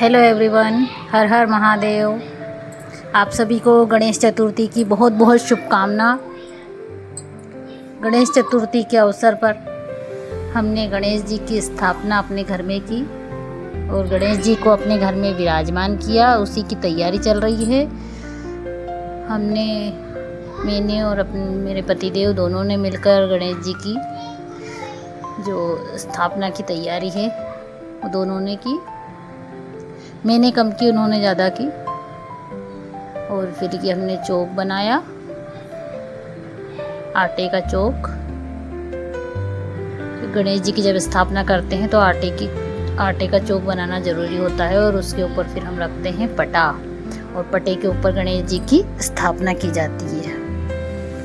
Hello everyone, हर हर महादेव। आप सभी को गणेश चतुर्थी की बहुत बहुत शुभकामना। गणेश चतुर्थी के अवसर पर हमने गणेश जी की स्थापना अपने घर में की और गणेश जी को अपने घर में विराजमान किया। उसी की तैयारी चल रही है। मैंने और मेरे पतिदेव दोनों ने मिलकर गणेश जी की जो स्थापना की तैयारी है वो दोनों ने की। मैंने कम की, उन्होंने ज़्यादा की। और फिर ये हमने चौक बनाया, आटे का चौक। गणेश जी की जब स्थापना करते हैं तो आटे का चौक बनाना ज़रूरी होता है और उसके ऊपर फिर हम रखते हैं पटा, और पटे के ऊपर गणेश जी की स्थापना की जाती है।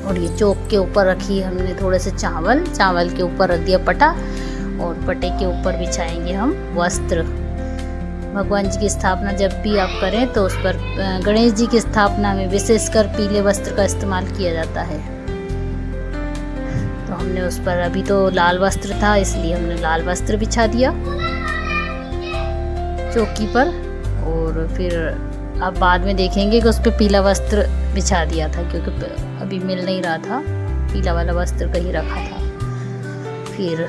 और ये चौक के ऊपर रखी हमने थोड़े से चावल के ऊपर रख दिया पटा, और पटे के ऊपर बिछाएंगे हम वस्त्र। भगवान जी की स्थापना जब भी आप करें तो उस पर गणेश जी की स्थापना में विशेषकर पीले वस्त्र का इस्तेमाल किया जाता है। तो हमने उस पर, अभी तो लाल वस्त्र था इसलिए हमने लाल वस्त्र बिछा दिया चौकी पर। और फिर आप बाद में देखेंगे कि उस पर पीला वस्त्र बिछा दिया था, क्योंकि अभी मिल नहीं रहा था, पीला वाला वस्त्र कहीं रखा था। फिर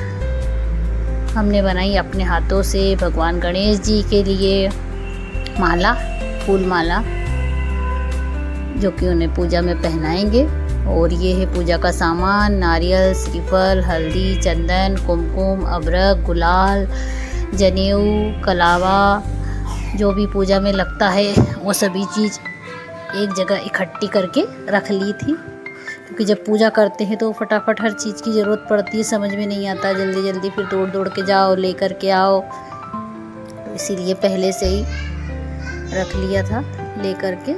हमने बनाई अपने हाथों से भगवान गणेश जी के लिए माला, फूल माला, जो कि उन्हें पूजा में पहनाएंगे। और ये है पूजा का सामान: नारियल, श्रीफल, हल्दी, चंदन, कुमकुम, अबरक, गुलाल, जनेऊ, कलावा, जो भी पूजा में लगता है वो सभी चीज़ एक जगह इकट्ठी करके रख ली थी, क्योंकि जब पूजा करते हैं तो फटाफट हर चीज़ की ज़रूरत पड़ती है, समझ में नहीं आता, जल्दी जल्दी फिर दौड़ के जाओ, लेकर के आओ। तो इसीलिए पहले से ही रख लिया था, लेकर के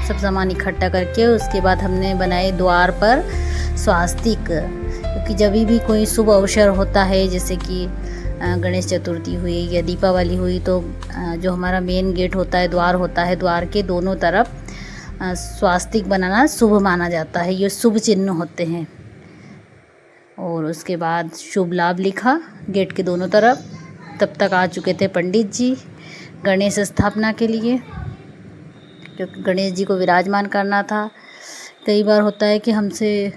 सब सामान इकट्ठा करके। उसके बाद हमने बनाए द्वार पर स्वास्तिक, क्योंकि जब भी कोई शुभ अवसर होता है, जैसे कि गणेश चतुर्थी हुई या दीपावली हुई, तो जो हमारा मेन गेट होता है, द्वार होता है, द्वार के दोनों तरफ स्वास्तिक बनाना शुभ माना जाता है। ये शुभ चिन्ह होते हैं। और उसके बाद शुभ लाभ लिखा गेट के दोनों तरफ। तब तक आ चुके थे पंडित जी गणेश स्थापना के लिए, क्योंकि गणेश जी को विराजमान करना था। कई बार होता है कि हमसे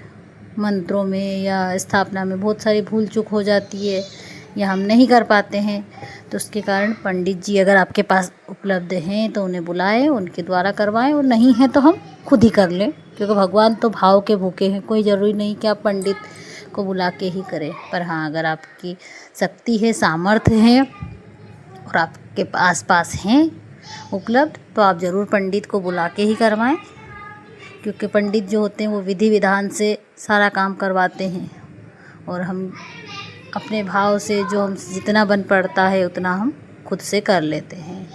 मंत्रों में या स्थापना में बहुत सारी भूल चूक हो जाती है या हम नहीं कर पाते हैं, तो उसके कारण पंडित जी अगर आपके पास उपलब्ध हैं तो उन्हें बुलाएं, उनके द्वारा करवाएं, और नहीं है तो हम खुद ही कर लें, क्योंकि भगवान तो भाव के भूखे हैं। कोई ज़रूरी नहीं कि आप पंडित को बुला के ही करें। पर हाँ, अगर आपकी शक्ति है, सामर्थ्य है और आपके आस-पास हैं उपलब्ध, तो आप ज़रूर पंडित को बुला के ही करवाएं, क्योंकि पंडित जो होते हैं वो विधि विधान से सारा काम करवाते हैं। और हम अपने भाव से जो हमसे जितना बन पड़ता है उतना हम खुद से कर लेते हैं।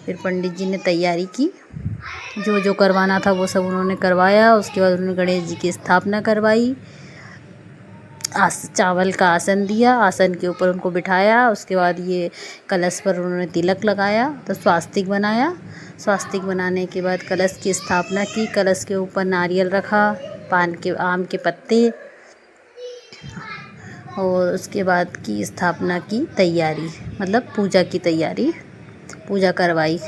फिर पंडित जी ने तैयारी की, जो जो करवाना था वो सब उन्होंने करवाया। उसके बाद उन्होंने गणेश जी की स्थापना करवाई, चावल का आसन दिया, आसन के ऊपर उनको बिठाया। उसके बाद ये कलश पर उन्होंने तिलक लगाया, तो स्वास्तिक बनाया। स्वास्तिक बनाने के बाद कलश की स्थापना की, कलश के ऊपर नारियल रखा, आम के पत्ते, और उसके बाद की स्थापना की तैयारी, मतलब पूजा की तैयारी, पूजा करवाई।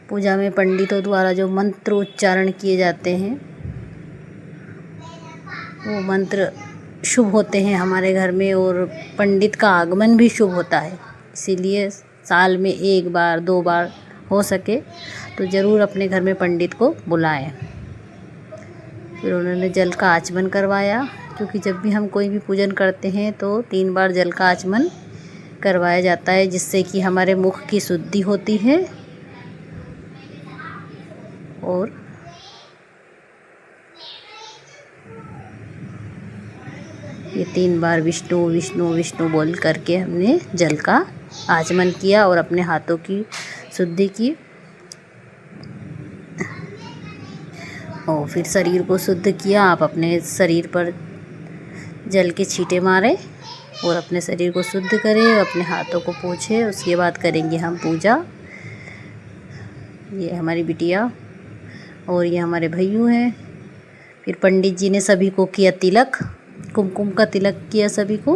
पूजा में पंडितों द्वारा जो मंत्र उच्चारण किए जाते हैं वो मंत्र शुभ होते हैं हमारे घर में, और पंडित का आगमन भी शुभ होता है। इसीलिए साल में 1 बार 2 बार हो सके तो ज़रूर अपने घर में पंडित को बुलाएं। फिर उन्होंने जल का आचमन करवाया, क्योंकि जब भी हम कोई भी पूजन करते हैं तो 3 बार जल का आचमन करवाया जाता है, जिससे कि हमारे मुख की शुद्धि होती है। और ये 3 बार विष्णु विष्णु विष्णु बोल करके हमने जल का आचमन किया और अपने हाथों की शुद्धि की। और फिर शरीर को शुद्ध किया। आप अपने शरीर पर जल के छींटे मारें और अपने शरीर को शुद्ध करें, अपने हाथों को पोंछें। उसके बाद करेंगे हम पूजा। ये हमारी बिटिया और ये हमारे भैयू हैं। फिर पंडित जी ने सभी को किया तिलक, कुमकुम का तिलक किया सभी को।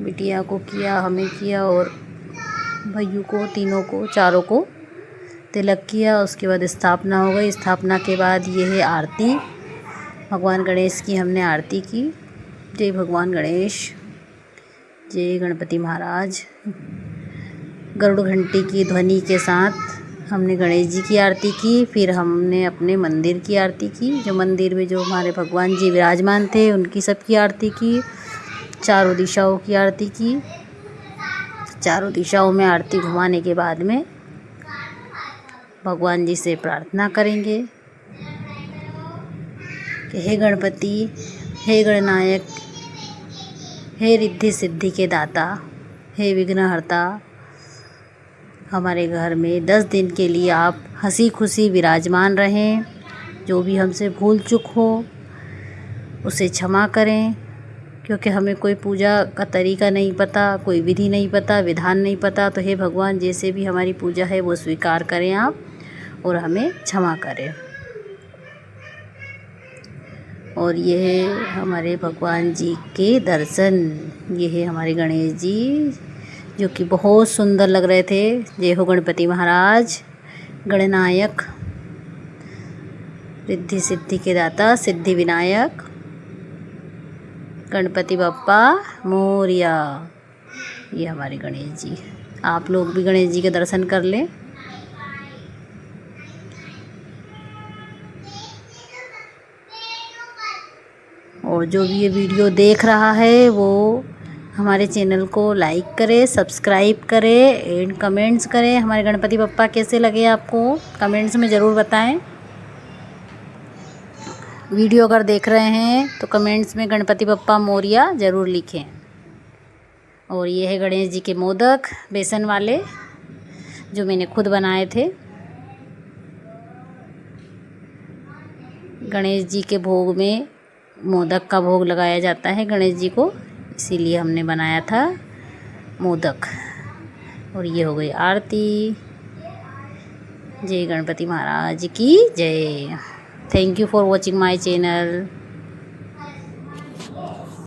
बिटिया को किया, हमें किया और भैयू को, तीनों को, चारों को तिलक किया। उसके बाद स्थापना हो गई। स्थापना के बाद ये है आरती। भगवान गणेश की हमने आरती की। जय भगवान गणेश, जय गणपति महाराज। गरुड़ घंटी की ध्वनि के साथ हमने गणेश जी की आरती की। फिर हमने अपने मंदिर की आरती की, जो मंदिर में जो हमारे भगवान जी विराजमान थे उनकी सबकी आरती की। चारों दिशाओं की आरती की। चारों दिशाओं में आरती घुमाने के बाद में भगवान जी से प्रार्थना करेंगे कि हे गणपति, हे गणनायक, हे रिद्धि सिद्धि के दाता, हे विघ्नहर्ता, हमारे घर में 10 दिन के लिए आप हंसी खुशी विराजमान रहें। जो भी हमसे भूल चूक हो उसे क्षमा करें, क्योंकि हमें कोई पूजा का तरीका नहीं पता, कोई विधि नहीं पता, विधान नहीं पता। तो हे भगवान, जैसे भी हमारी पूजा है वो स्वीकार करें आप और हमें क्षमा करें। और ये है हमारे भगवान जी के दर्शन। ये है हमारे गणेश जी, जो कि बहुत सुंदर लग रहे थे। जय हो गणपति महाराज, गणनायक, रिद्धि सिद्धि के दाता, सिद्धि विनायक, गणपति बप्पा मोरिया। ये हमारे गणेश जी। आप लोग भी गणेश जी के दर्शन कर लें। और जो भी ये वीडियो देख रहा है वो हमारे चैनल को लाइक करे, सब्सक्राइब करे एंड कमेंट्स करें। हमारे गणपति बप्पा कैसे लगे आपको कमेंट्स में ज़रूर बताएं। वीडियो अगर देख रहे हैं तो कमेंट्स में गणपति बप्पा मोरिया ज़रूर लिखें। और ये है गणेश जी के मोदक बेसन वाले, जो मैंने खुद बनाए थे। गणेश जी के भोग में मोदक का भोग लगाया जाता है गणेश जी को, इसीलिए हमने बनाया था मोदक। और ये हो गई आरती। जय गणपति महाराज की जय। Thank you for watching my channel.